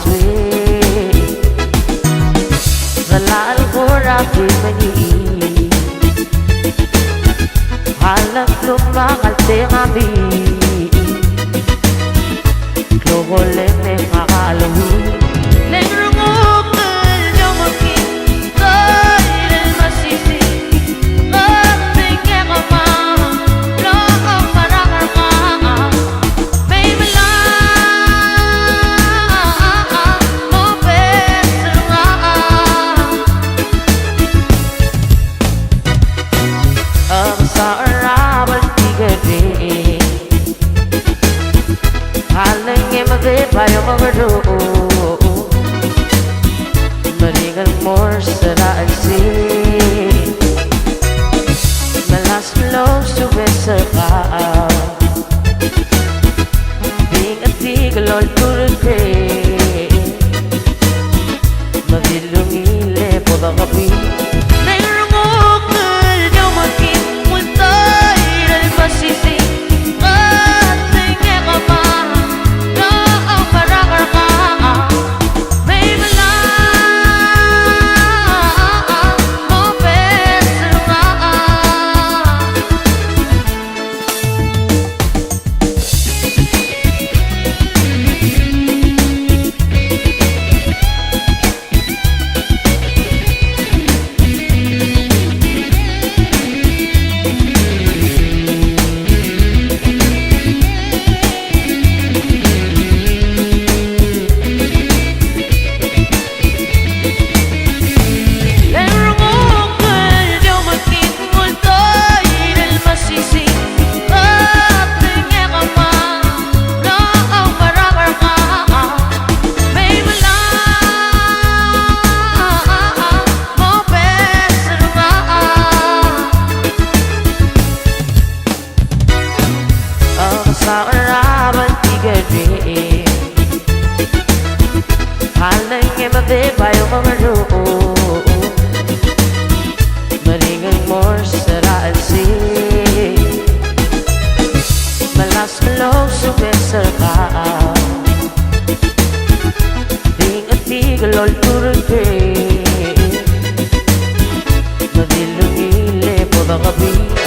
sweet Zalal kura kimani Halak lumangal tengami Klogole me kakalawi Lengrungok nyamakin Dahil masisi Katingin ka pa Lakang parangal ka Baby lang Mo beso nga Ang sa arawan tigari Halangin magripayo magaro Marigal more saraan si Malas flow subesa ka Ding at tigolol turke Mabilungile po da kapi Nairungok nyo makin Muntay dal pasisi Katingin ka pa Laang parangal ka Baby lang Mo beso nga Sa arawan tigari Halangin mabibayo magaro Maringang more saraan si Malas malaw sumesar ka Ding at tigolol turke Madilungile po da kapi